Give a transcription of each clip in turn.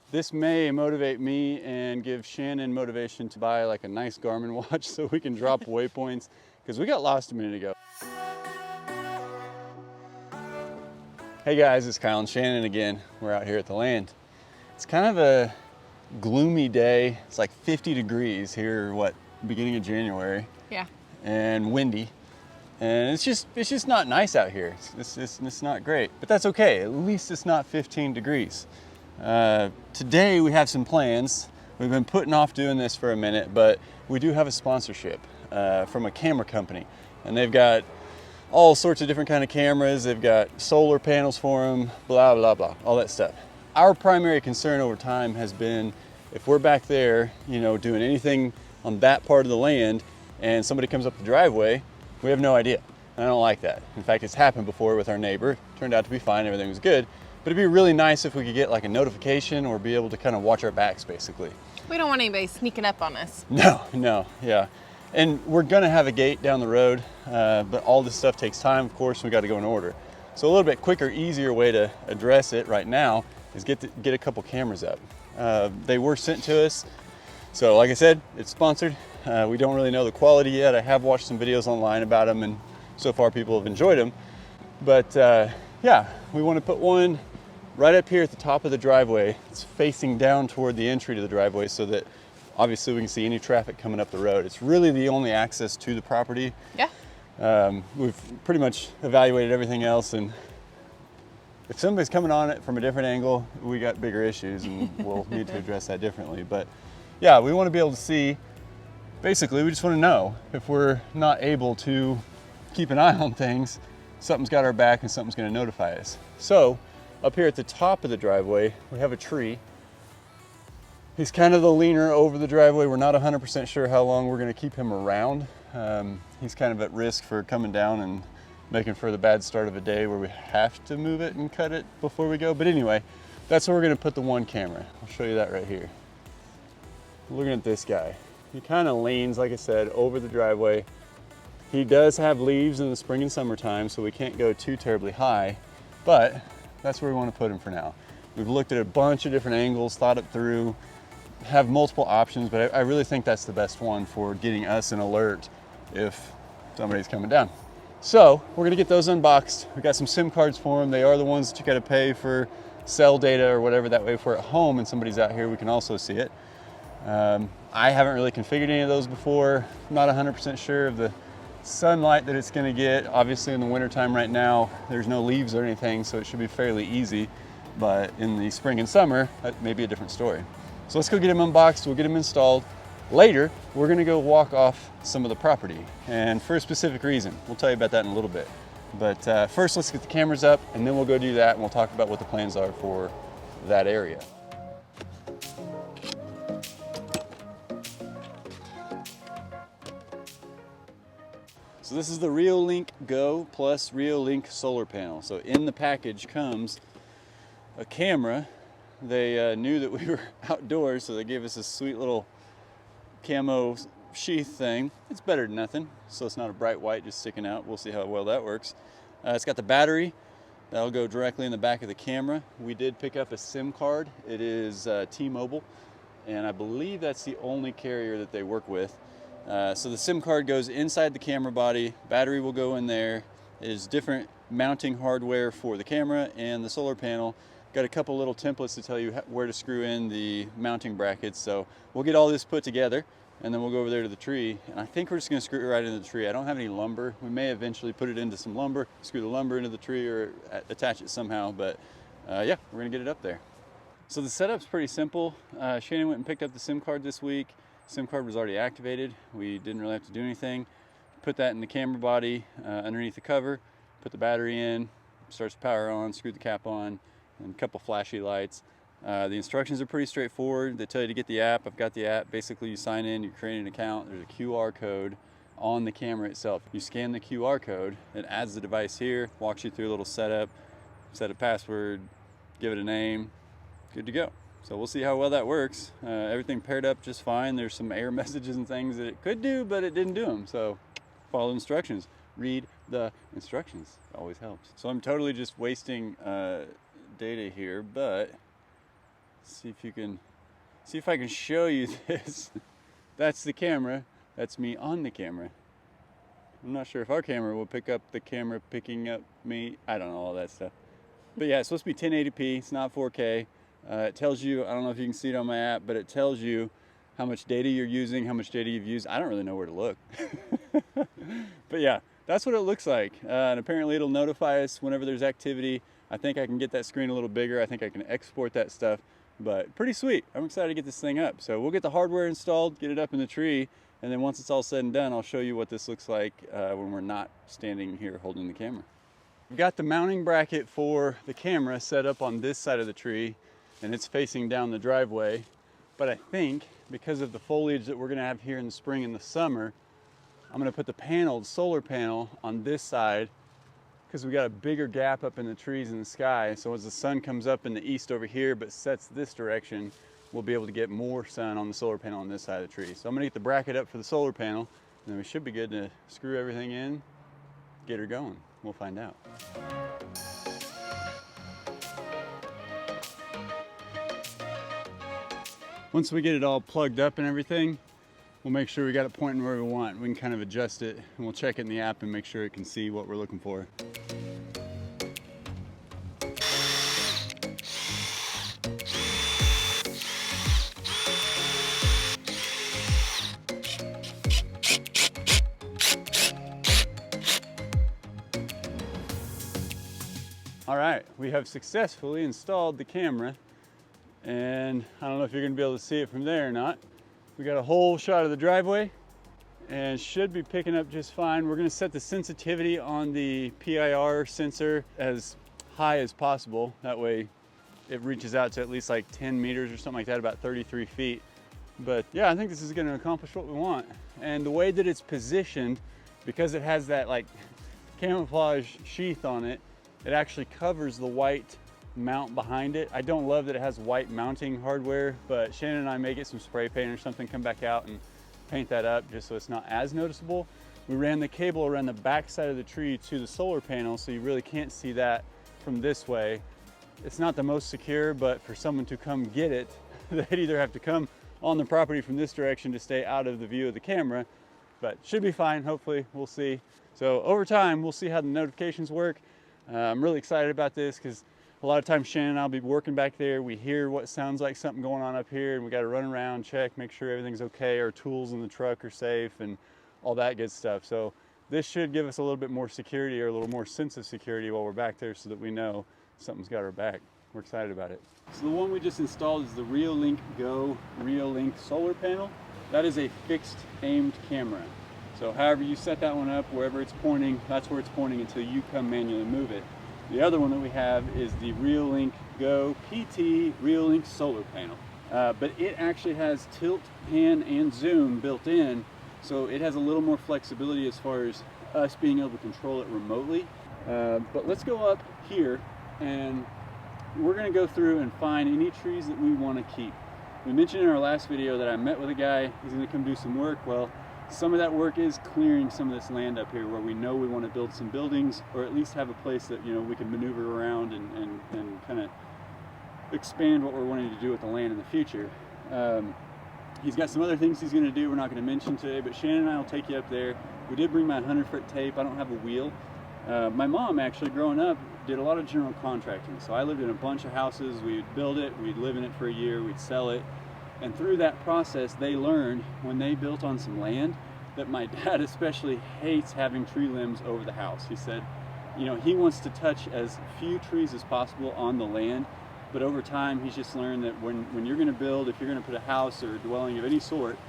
This may motivate me and give Shannon motivation to buy like a nice Garmin watch so we can drop waypoints, because we got lost a minute ago. Hey guys, it's Kyle and Shannon again. We're out here at the land. It's kind of a gloomy day. It's like 50 degrees here, beginning of January. Yeah. And windy. And it's just not nice out here. It's not great, but that's okay. At least it's not 15 degrees. Today we have some plans. We've been putting off doing this for a minute, but we do have a sponsorship from a camera company, and they've got all sorts of different kind of cameras. They've got solar panels for them, blah, blah, blah, all that stuff. Our primary concern over time has been if we're back there, doing anything on that part of the land and somebody comes up the driveway, we have no idea. And I don't like that. In fact, it's happened before with our neighbor. Turned out to be fine, everything was good. But it'd be really nice if we could get like a notification or be able to kind of watch our backs, basically. We don't want anybody sneaking up on us. No, yeah. And we're gonna have a gate down the road, but all this stuff takes time, of course, we gotta go in order. So a little bit quicker, easier way to address it right now is get a couple cameras up. They were sent to us. So like I said, it's sponsored. We don't really know the quality yet. I have watched some videos online about them, and so far people have enjoyed them. But yeah, we want to put one right up here at the top of the driveway. It's facing down toward the entry to the driveway so that obviously we can see any traffic coming up the road. It's really the only access to the property. Yeah. We've pretty much evaluated everything else, and if somebody's coming on it from a different angle, we got bigger issues and we'll need to address that differently. But yeah, we want to be able to see. Basically, we just want to know if we're not able to keep an eye on things, something's got our back and something's going to notify us. So up here at the top of the driveway, we have a tree. He's kind of the leaner over the driveway. We're not 100% sure how long we're going to keep him around. He's kind of at risk for coming down and making for the bad start of a day where we have to move it and cut it before we go. But anyway, that's where we're going to put the one camera. I'll show you that right here. Looking at this guy. He kind of leans, like I said, over the driveway. He does have leaves in the spring and summertime, so we can't go too terribly high, but that's where we want to put him for now. We've looked at a bunch of different angles, thought it through, have multiple options, but I really think that's the best one for getting us an alert if somebody's coming down. So we're gonna get those unboxed. We got some SIM cards for them. They are the ones that you gotta pay for cell data or whatever. That way if we're at home and somebody's out here, we can also see it. I haven't really configured any of those before. I'm not 100% sure of the sunlight that it's gonna get. Obviously in the wintertime right now, there's no leaves or anything, so it should be fairly easy. But in the spring and summer, that may be a different story. So let's go get them unboxed, we'll get them installed. Later, we're gonna go walk off some of the property, and for a specific reason. We'll tell you about that in a little bit. But first, let's get the cameras up, and then we'll go do that, and we'll talk about what the plans are for that area. So this is the Reolink Go plus Reolink solar panel. So in the package comes a camera. They knew that we were outdoors, so they gave us this sweet little camo sheath thing. It's better than nothing, so it's not a bright white just sticking out. We'll see how well that works. It's got the battery. That'll go directly in the back of the camera. We did pick up a SIM card. It is T-Mobile, and I believe that's the only carrier that they work with. So the SIM card goes inside the camera body. Battery will go in there. There's different mounting hardware for the camera and the solar panel. Got a couple little templates to tell you where to screw in the mounting brackets. So we'll get all this put together, and then we'll go over there to the tree. And I think we're just gonna screw it right into the tree. I don't have any lumber. We may eventually put it into some lumber, screw the lumber into the tree or attach it somehow. But yeah, we're gonna get it up there. So the setup's pretty simple. Shannon went and picked up the SIM card this week. SIM card was already activated. We didn't really have to do anything. Put that in the camera body underneath the cover, put the battery in, starts the power on, screw the cap on, and a couple flashy lights. The instructions are pretty straightforward. They tell you to get the app. I've got the app. Basically, you sign in, you create an account. There's a QR code on the camera itself. You scan the QR code, it adds the device here, walks you through a little setup, set a password, give it a name, good to go. So we'll see how well that works. Everything paired up just fine. There's some error messages and things that it could do, but it didn't do them. So follow the instructions. Read the instructions. It always helps. So I'm totally just wasting data here, but see if I can show you this. That's the camera. That's me on the camera. I'm not sure if our camera will pick up the camera picking up me. I don't know all that stuff. But yeah, it's supposed to be 1080p. It's not 4K. It tells you, I don't know if you can see it on my app, but it tells you how much data you're using, how much data you've used. I don't really know where to look. But yeah, that's what it looks like. And apparently it'll notify us whenever there's activity. I think I can get that screen a little bigger. I think I can export that stuff, but pretty sweet. I'm excited to get this thing up. So we'll get the hardware installed, get it up in the tree, and then once it's all said and done, I'll show you what this looks like when we're not standing here holding the camera. We've got the mounting bracket for the camera set up on this side of the tree, and it's facing down the driveway. But I think because of the foliage that we're gonna have here in the spring and the summer, I'm gonna put the solar panel on this side, because we got a bigger gap up in the trees in the sky. So as the sun comes up in the east over here but sets this direction, we'll be able to get more sun on the solar panel on this side of the tree. So I'm gonna get the bracket up for the solar panel, and then we should be good to screw everything in, get her going. We'll find out. Once we get it all plugged up and everything, we'll make sure we got it pointing where we want. We can kind of adjust it, and we'll check it in the app and make sure it can see what we're looking for. All right, we have successfully installed the camera, and I don't know if you're gonna be able to see it from there or not. We got a whole shot of the driveway and should be picking up just fine. We're gonna set the sensitivity on the PIR sensor as high as possible. That way it reaches out to at least like 10 meters or something like that, about 33 feet. But yeah, I think this is gonna accomplish what we want. And the way that it's positioned, because it has that like camouflage sheath on it, it actually covers the white mount behind it. I don't love that it has white mounting hardware, but Shannon and I may get some spray paint or something, come back out and paint that up just so it's not as noticeable. We ran the cable around the back side of the tree to the solar panel, so you really can't see that from this way. It's not the most secure, but for someone to come get it, they'd either have to come on the property from this direction to stay out of the view of the camera, but should be fine, hopefully, we'll see. So over time, we'll see how the notifications work. I'm really excited about this because a lot of times Shannon and I'll be working back there. We hear what sounds like something going on up here, and we got to run around, check, make sure everything's okay, our tools in the truck are safe, and all that good stuff. So this should give us a little bit more security, or a little more sense of security while we're back there, so that we know something's got our back. We're excited about it. So the one we just installed is the Reolink Go Reolink solar panel. That is a fixed aimed camera. So however you set that one up, wherever it's pointing, that's where it's pointing until you come manually move it. The other one that we have is the Reolink Go PT Reolink solar panel. But it actually has tilt, pan, and zoom built in, so it has a little more flexibility as far as us being able to control it remotely. But let's go up here, and we're gonna go through and find any trees that we wanna keep. We mentioned in our last video that I met with a guy, he's gonna come do some work. Well, some of that work is clearing some of this land up here where we know we want to build some buildings, or at least have a place that, you know, we can maneuver around and kind of expand what we're wanting to do with the land in the future. He's got some other things he's going to do we're not going to mention today, but Shannon and I will take you up there. We did bring my 100-foot tape. I don't have a wheel. My mom, actually, growing up, did a lot of general contracting. So I lived in a bunch of houses. We'd build it, we'd live in it for a year, we'd sell it. And through that process, they learned when they built on some land that my dad especially hates having tree limbs over the house. He said, you know, he wants to touch as few trees as possible on the land, but over time he's just learned that when you're going to build, if you're going to put a house or a dwelling of any sort,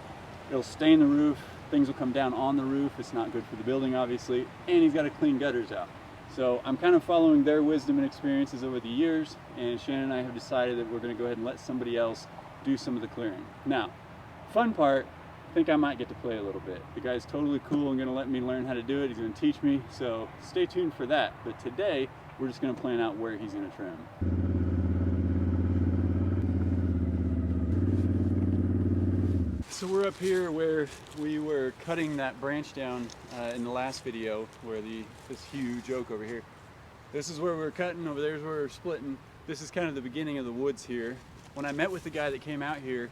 it'll stain the roof, things will come down on the roof, it's not good for the building obviously, and he's got to clean gutters out. So I'm kind of following their wisdom and experiences over the years, and Shannon and I have decided that we're going to go ahead and let somebody else do some of the clearing. Now, fun part, I think I might get to play a little bit. The guy's totally cool and going to let me learn how to do it. He's going to teach me, so stay tuned for that. But today, we're just going to plan out where he's going to trim. So we're up here where we were cutting that branch down in the last video, where this huge oak over here. This is where we're cutting, over there's where we're splitting. This is kind of the beginning of the woods here. when I met with the guy that came out here,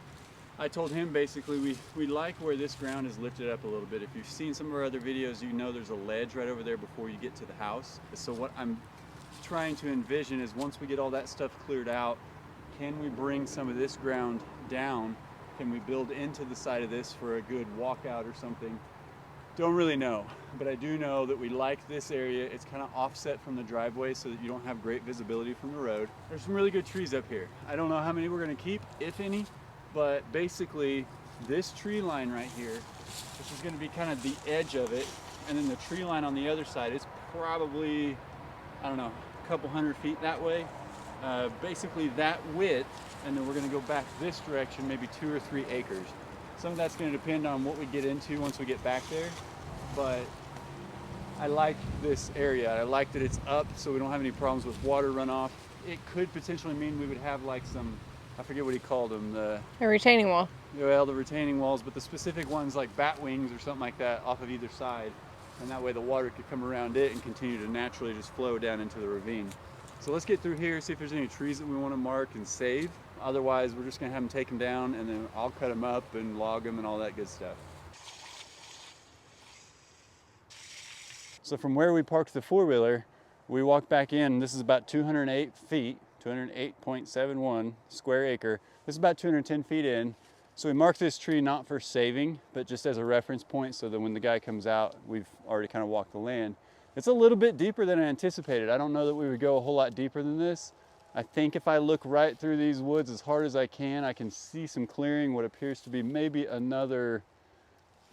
I told him basically we like where this ground is lifted up a little bit. If you've seen some of our other videos, you know there's a ledge right over there before you get to the house. So what I'm trying to envision is once we get all that stuff cleared out, can we bring some of this ground down? Can we build into the side of this for a good walkout or something? Don't really know, but I do know that we like this area. It's kind of offset from the driveway so that you don't have great visibility from the road. There's some really good trees up here. I don't know how many we're gonna keep, if any, but basically this tree line right here, which is gonna be kind of the edge of it, and then the tree line on the other side is probably, I don't know, a couple hundred feet that way. Basically that width, and then we're gonna go back this direction, maybe 2 or 3 acres. Some of that's gonna depend on what we get into once we get back there, but I like this area. I like that it's up so we don't have any problems with water runoff. It could potentially mean we would have like some, I forget what he called them, A retaining wall. well, the retaining walls, but the specific ones like bat wings or something like that off of either side, and that way the water could come around it and continue to naturally just flow down into the ravine. So let's get through here, see if there's any trees that we want to mark and save. Otherwise, we're just gonna have them taken down, and then I'll cut them up and log them and all that good stuff. So from where we parked the four-wheeler, we walked back in. This is about 208 feet, 208.71 square acre. This is about 210 feet in. So we marked this tree not for saving, but just as a reference point so that when the guy comes out, we've already kind of walked the land. It's a little bit deeper than I anticipated. I don't know that we would go a whole lot deeper than this. I think if I look right through these woods as hard as I can see some clearing, what appears to be maybe another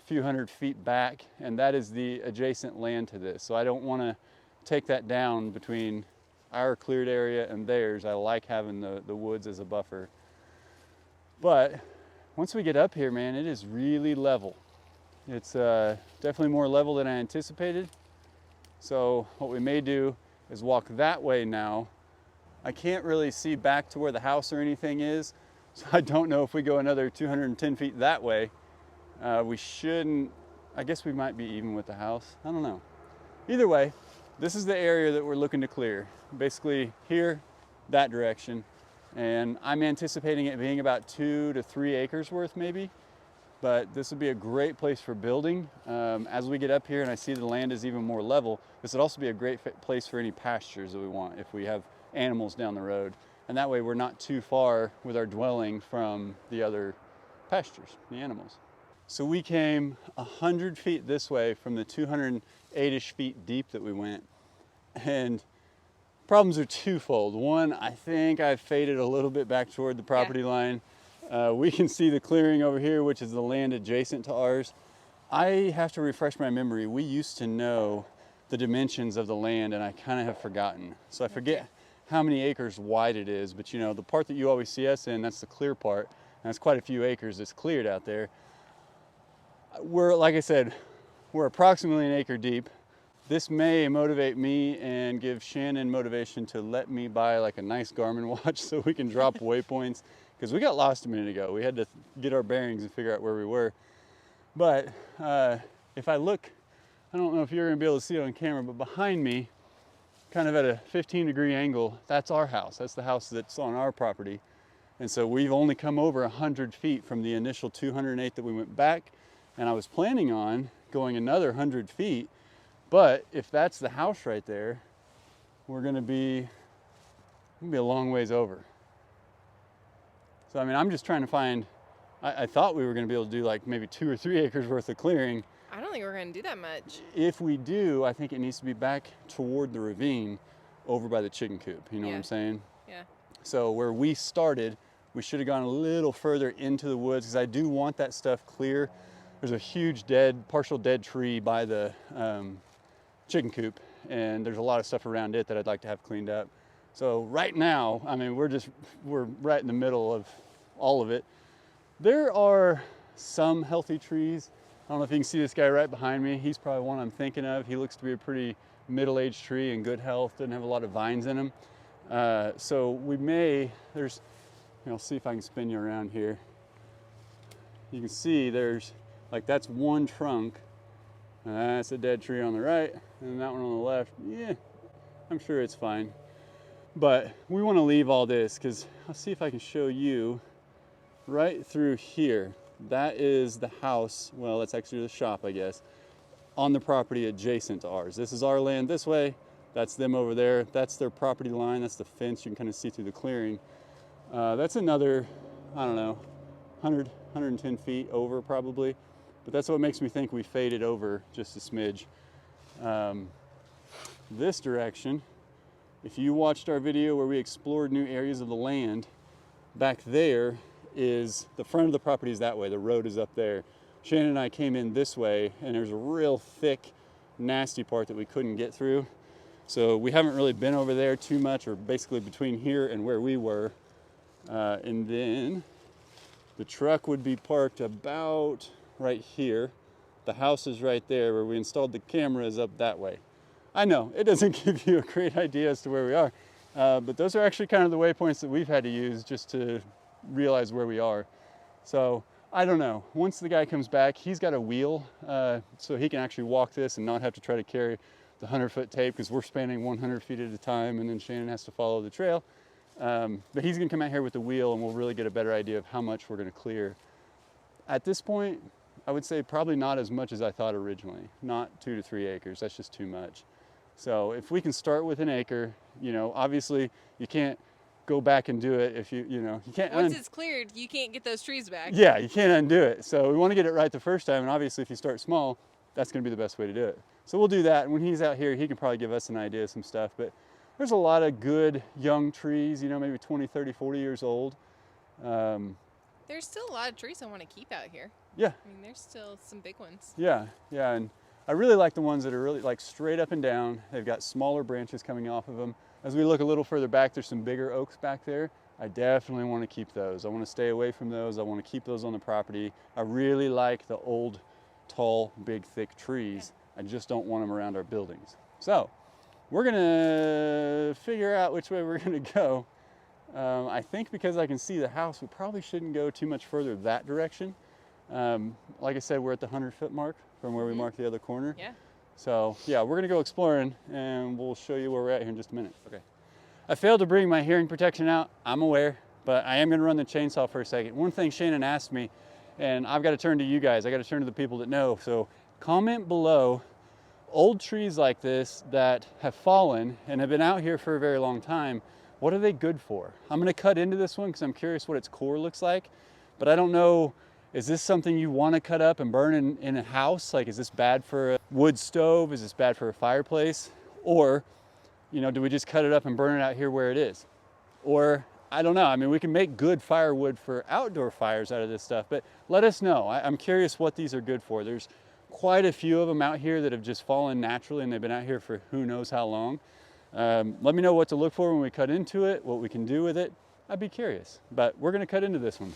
few hundred feet back, and that is the adjacent land to this. So I don't want to take that down between our cleared area and theirs. I like having the woods as a buffer. But once we get up here, man, it is really level. It's definitely more level than I anticipated. So what we may do is walk that way now. I can't really see back to where the house or anything is, so I don't know if we go another 210 feet that way. We shouldn't, I guess we might be even with the house. I don't know. Either way, this is the area that we're looking to clear. Basically here, that direction. And I'm anticipating it being about 2 to 3 acres worth maybe. But this would be a great place for building. As we get up here and I see the land is even more level, this would also be a great place for any pastures that we want if we have animals down the road. And that way we're not too far with our dwelling from the other pastures, the animals. So we came 100 feet this way from the 208-ish feet deep that we went. And problems are twofold. One, I think I've faded a little bit back toward the property line. We can see the clearing over here, which is the land adjacent to ours. I have to refresh my memory. We used to know the dimensions of the land and I kind of have forgotten. So I forget how many acres wide it is, but you know, the part that you always see us in, that's the clear part. And that's quite a few acres that's cleared out there. We're, like I said, we're approximately an acre deep. This may motivate me and give Shannon motivation to let me buy like a nice Garmin watch so we can drop waypoints, because we got lost a minute ago. We had to get our bearings and figure out where we were. But if I look, I don't know if you're gonna be able to see it on camera, but behind me, kind of at a 15-degree angle, that's our house. That's the house that's on our property. And so we've only come over 100 feet from the initial 208 that we went back. And I was planning on going another 100 feet. But if that's the house right there, we're gonna be a long ways over. So I mean, I'm just trying to find, I thought we were gonna be able to do like maybe 2 or 3 acres worth of clearing. I don't think we're gonna do that much. If we do, I think it needs to be back toward the ravine over by the chicken coop. You know what I'm saying? Yeah. So where we started, we should have gone a little further into the woods because I do want that stuff clear. There's a huge partial dead tree by the chicken coop, and there's a lot of stuff around it that I'd like to have cleaned up. So right now, I mean, we're right in the middle of all of it. There are some healthy trees. I don't know if you can see this guy right behind me. He's probably one I'm thinking of. He looks to be a pretty middle-aged tree in good health, doesn't have a lot of vines in him. So we may, I'll see if I can spin you around here. You can see like that's one trunk. That's a dead tree on the right, and that one on the left. Yeah, I'm sure it's fine. But we want to leave all this because I'll see if I can show you right through here. That is the house, well, that's actually the shop, I guess, on the property adjacent to ours. This is our land this way, that's them over there, that's their property line, that's the fence you can kind of see through the clearing. That's another, I don't know, 100, 110 feet over probably, but that's what makes me think we faded over just a smidge. This direction, if you watched our video where we explored new areas of the land, back there is the front of the property is that way, the road is up there. Shannon and I came in this way and there's a real thick, nasty part that we couldn't get through. So we haven't really been over there too much, or basically between here and where we were. And then the truck would be parked about right here. The house is right there where we installed the cameras up that way. I know, it doesn't give you a great idea as to where we are, but those are actually kind of the waypoints that we've had to use just to realize where we are. So I don't know, once the guy comes back, he's got a wheel, so he can actually walk this and not have to try to carry the 100-foot tape, because we're spanning 100 feet at a time and then Shannon has to follow the trail. But he's gonna come out here with the wheel and we'll really get a better idea of how much we're gonna clear. At this point, I would say probably not as much as I thought originally, not 2 to 3 acres, that's just too much. So if we can start with an acre, you know, obviously you can't go back and do it if you can't. Once it's cleared, you can't get those trees back. Yeah, you can't undo it. So we want to get it right the first time, and obviously if you start small, that's going to be the best way to do it. So we'll do that, and when he's out here, he can probably give us an idea of some stuff. But there's a lot of good young trees, you know, maybe 20, 30, 40 years old. There's still a lot of trees I want to keep out here. Yeah. I mean, there's still some big ones. Yeah, and I really like the ones that are really like straight up and down. They've got smaller branches coming off of them. As we look a little further back, there's some bigger oaks back there. I definitely want to keep those. I want to stay away from those. I want to keep those on the property. I really like the old, tall, big, thick trees. I just don't want them around our buildings. So we're gonna figure out which way we're gonna go. I think because I can see the house, we probably shouldn't go too much further that direction. Like I said, we're at the 100-foot mark from where we marked the other corner. Yeah. So yeah, we're gonna go exploring and we'll show you where we're at here in just a minute. Okay. I failed to bring my hearing protection out, I'm aware, but I am gonna run the chainsaw for a second. One thing Shannon asked me, and I've gotta turn to you guys, I gotta turn to the people that know. So comment below old trees like this that have fallen and have been out here for a very long time. What are they good for? I'm gonna cut into this one because I'm curious what its core looks like, but I don't know, is this something you wanna cut up and burn in a house? Like, is this bad for a wood stove? Is this bad for a fireplace? Or, you know, do we just cut it up and burn it out here where it is? Or, I don't know, I mean, we can make good firewood for outdoor fires out of this stuff, but let us know. I'm curious what these are good for. There's quite a few of them out here that have just fallen naturally and they've been out here for who knows how long. Let me know what to look for when we cut into it, what we can do with it. I'd be curious, but we're gonna cut into this one.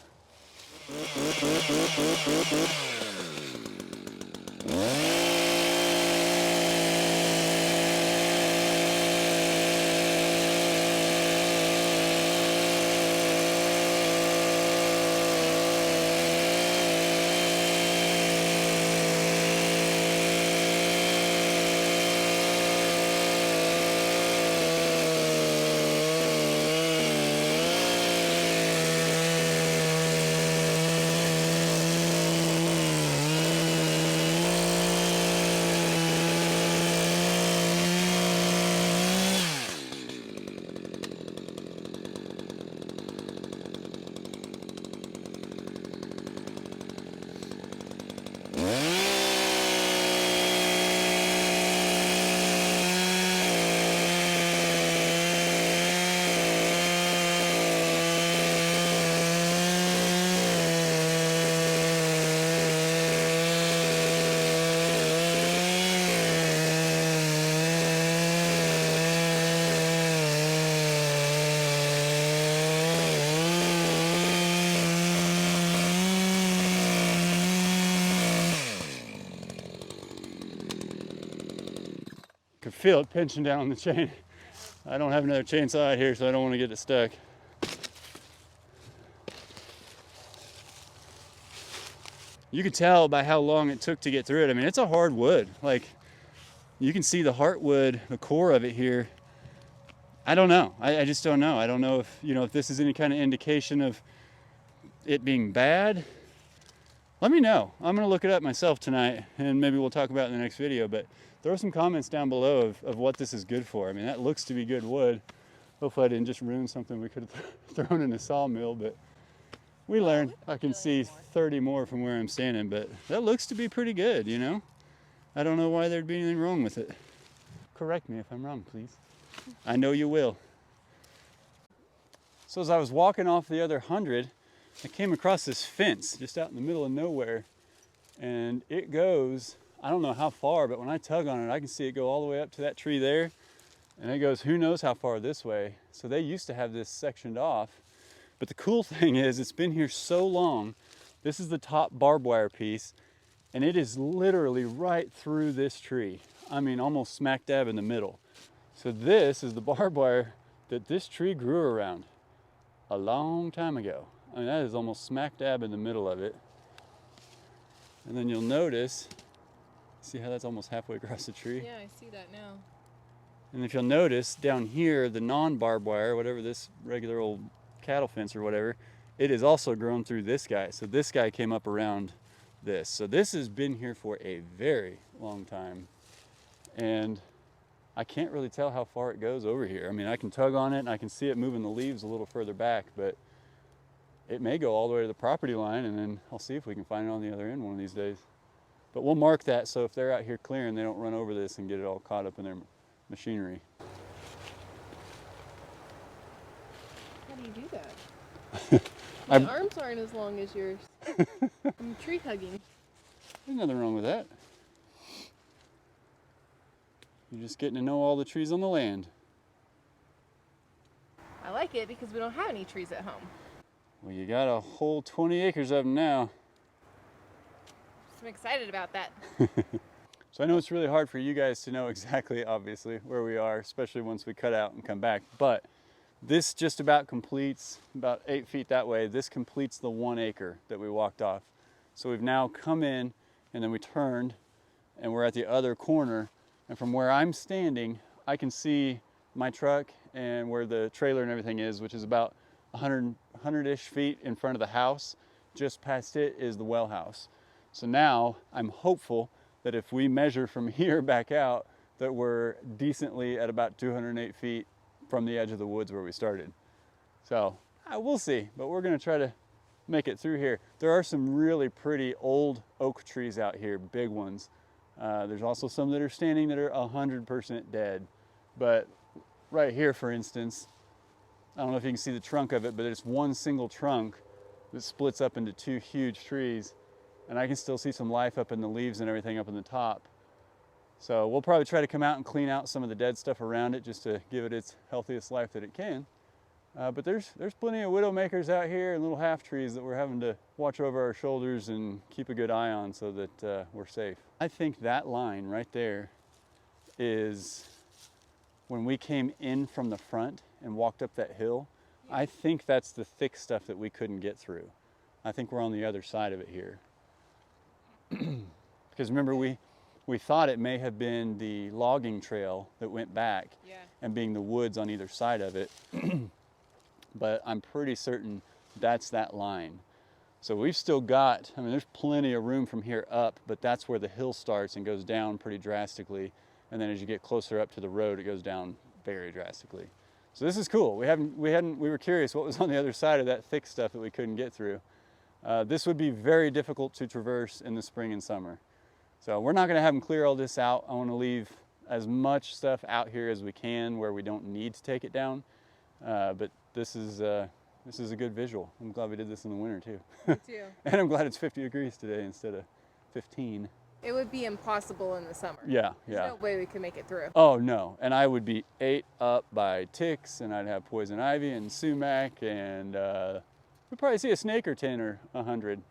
Could feel it pinching down on the chain. I don't have another chainsaw out here, so I don't want to get it stuck. You can tell by how long it took to get through it. I mean, it's a hard wood. Like, you can see the heartwood, the core of it here. I don't know. I just don't know. I don't know if, if this is any kind of indication of it being bad. Let me know. I'm going to look it up myself tonight, and maybe we'll talk about it in the next video. But throw some comments down below of what this is good for. I mean, that looks to be good wood. Hopefully I didn't just ruin something we could have thrown in a sawmill, but we learned. I can see 30 more from where I'm standing, but that looks to be pretty good, I don't know why there'd be anything wrong with it. Correct me if I'm wrong, please. I know you will. So as I was walking off the other 100, I came across this fence just out in the middle of nowhere, and it goes, I don't know how far, but when I tug on it, I can see it go all the way up to that tree there, and it goes who knows how far this way. So they used to have this sectioned off, but the cool thing is it's been here so long. This is the top barbed wire piece, and it is literally right through this tree. I mean, almost smack dab in the middle. So this is the barbed wire that this tree grew around a long time ago. I mean, that is almost smack dab in the middle of it. And then you'll notice, see how that's almost halfway across the tree? Yeah, I see that now. And if you'll notice down here, the non-barbed wire, whatever this regular old cattle fence or whatever, it is also grown through this guy. So this guy came up around this. So this has been here for a very long time. And I can't really tell how far it goes over here. I mean, I can tug on it and I can see it moving the leaves a little further back, but it may go all the way to the property line, and then I'll see if we can find it on the other end one of these days. But we'll mark that so if they're out here clearing, they don't run over this and get it all caught up in their machinery. How do you do that? My arms aren't as long as yours. I'm tree hugging. There's nothing wrong with that. You're just getting to know all the trees on the land. I like it because we don't have any trees at home. Well, you got a whole 20 acres of them now. So I'm excited about that. So I know it's really hard for you guys to know exactly, obviously, where we are, especially once we cut out and come back. But this just about completes, about 8 feet that way, this completes the 1 acre that we walked off. So we've now come in and then we turned and we're at the other corner. And from where I'm standing, I can see my truck and where the trailer and everything is, which is about 100-ish feet in front of the house. Just past it is the well house. So now I'm hopeful that if we measure from here back out, that we're decently at about 208 feet from the edge of the woods where we started. So we'll see, but we're gonna try to make it through here. There are some really pretty old oak trees out here, big ones. There's also some that are standing that are 100% dead. But right here, for instance, I don't know if you can see the trunk of it, but it's one single trunk that splits up into 2 huge trees. And I can still see some life up in the leaves and everything up in the top. So we'll probably try to come out and clean out some of the dead stuff around it just to give it its healthiest life that it can. But there's plenty of widowmakers out here and little half trees that we're having to watch over our shoulders and keep a good eye on so that we're safe. I think that line right there is when we came in from the front and walked up that hill. I think that's the thick stuff that we couldn't get through. I think we're on the other side of it here. Because remember, we thought it may have been the logging trail that went back, and being the woods on either side of it. But I'm pretty certain that's that line. So we've still got, I mean, there's plenty of room from here up, but that's where the hill starts and goes down pretty drastically. And then as you get closer up to the road, it goes down very drastically. So this is cool. We were curious what was on the other side of that thick stuff that we couldn't get through. This would be very difficult to traverse in the spring and summer. So we're not gonna have them clear all this out. I wanna leave as much stuff out here as we can where we don't need to take it down. But this is a good visual. I'm glad we did this in the winter too. Me too. And I'm glad it's 50 degrees today instead of 15. It would be impossible in the summer. Yeah, There's no way we could make it through. Oh no, and I would be ate up by ticks, and I'd have poison ivy and sumac, and we'd probably see a snake or 10 or 100.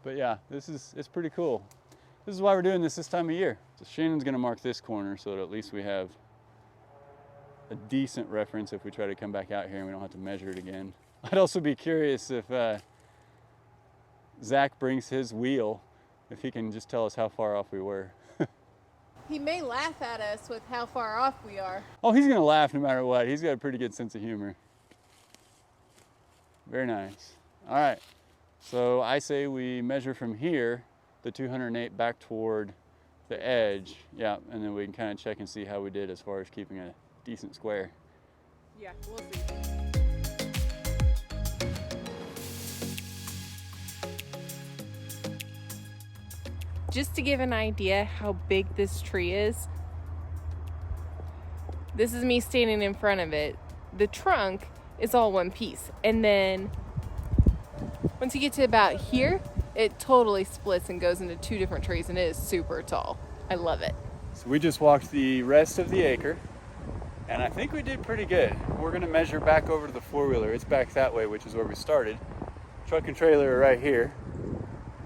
But yeah, it's pretty cool. This is why we're doing this time of year. So Shannon's gonna mark this corner so that at least we have a decent reference if we try to come back out here and we don't have to measure it again. I'd also be curious if Zach brings his wheel, if he can just tell us how far off we were. He may laugh at us with how far off we are. Oh, he's gonna laugh no matter what. He's got a pretty good sense of humor. Very nice. All right, so I say we measure from here, the 208 back toward the edge. Yeah, and then we can kind of check and see how we did as far as keeping a decent square. Yeah, we'll see. Just to give an idea how big this tree is, this is me standing in front of it. The trunk is all one piece. And then once you get to about here, it totally splits and goes into two different trees, and it is super tall. I love it. So we just walked the rest of the acre, and I think we did pretty good. We're gonna measure back over to the four-wheeler. It's back that way, which is where we started. Truck and trailer are right here.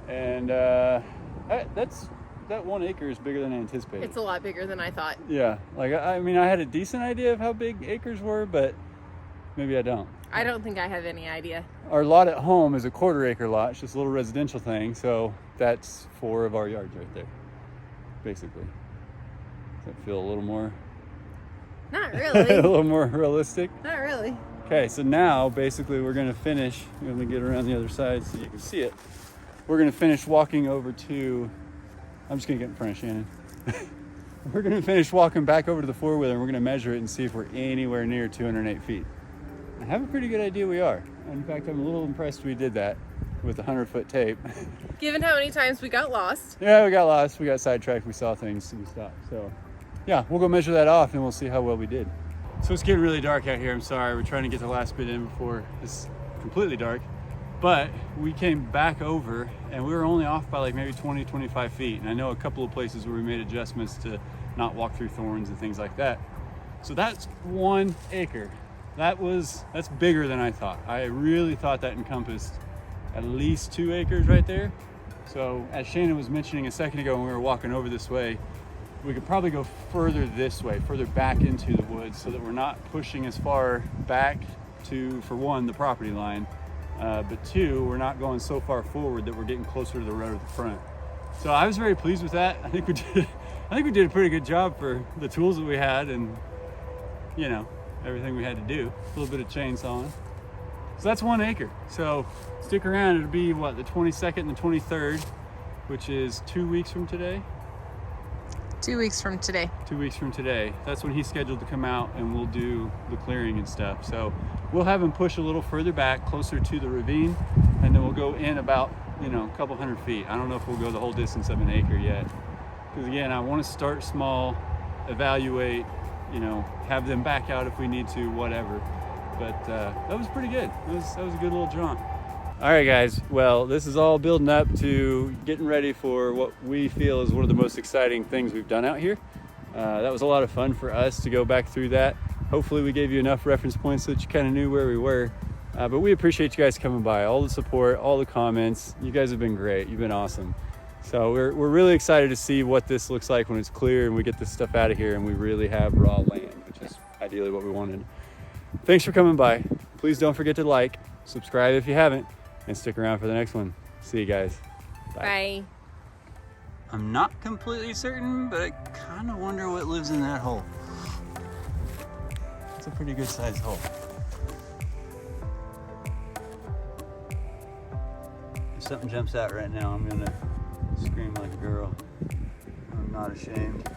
And that 1 acre is bigger than I anticipated. It's a lot bigger than I thought. Yeah, like I mean, I had a decent idea of how big acres were, but maybe I don't. I don't think I have any idea. Our lot at home is a 1/4 acre lot. It's just a little residential thing, so that's 4 of our yards right there, basically. Does that feel a little more? Not really. A little more realistic? Not really. Okay, so now basically we're gonna finish. Let me get around the other side so you can see it. We're gonna finish walking over to, I'm just gonna get in front of Shannon. We're gonna finish walking back over to the four-wheeler, and we're gonna measure it and see if we're anywhere near 208 feet. I have a pretty good idea we are. In fact, I'm a little impressed we did that with 100-foot tape. Given how many times we got lost. Yeah, we got lost, we got sidetracked, we saw things, and we stopped. So yeah, we'll go measure that off and we'll see how well we did. So it's getting really dark out here, I'm sorry. We're trying to get the last bit in before it's completely dark. But we came back over and we were only off by like maybe 20, 25 feet. And I know a couple of places where we made adjustments to not walk through thorns and things like that. So that's 1 acre. That's bigger than I thought. I really thought that encompassed at least 2 acres right there. So as Shannon was mentioning a second ago when we were walking over this way, we could probably go further this way, further back into the woods, so that we're not pushing as far back to, for one, the property line, but two, we're not going so far forward that we're getting closer to the road at the front. So I was very pleased with that. I think we did a pretty good job for the tools that we had, and you know, everything we had to do. A little bit of chainsawing. So that's 1 acre. So stick around. It'll be what, the 22nd and the 23rd, which is 2 weeks from today. 2 weeks from today. 2 weeks from today. That's when he's scheduled to come out and we'll do the clearing and stuff. So we'll have him push a little further back, closer to the ravine, and then we'll go in about, you know, a couple hundred feet. I don't know if we'll go the whole distance of 1 acre yet. Because again, I want to start small, evaluate, you know, have them back out if we need to, whatever. But that was pretty good. That was a good little jaunt. All right, guys. Well, this is all building up to getting ready for what we feel is one of the most exciting things we've done out here. That was a lot of fun for us to go back through that. Hopefully we gave you enough reference points so that you kind of knew where we were. But we appreciate you guys coming by, all the support, all the comments. You guys have been great. You've been awesome. So we're really excited to see what this looks like when it's clear and we get this stuff out of here and we really have raw land, which is ideally what we wanted. Thanks for coming by. Please don't forget to like, subscribe if you haven't, and stick around for the next one. See you guys. Bye. I'm not completely certain, but I kind of wonder what lives in that hole. It's a pretty good sized hole. If something jumps out right now, I'm gonna scream like a girl. I'm not ashamed.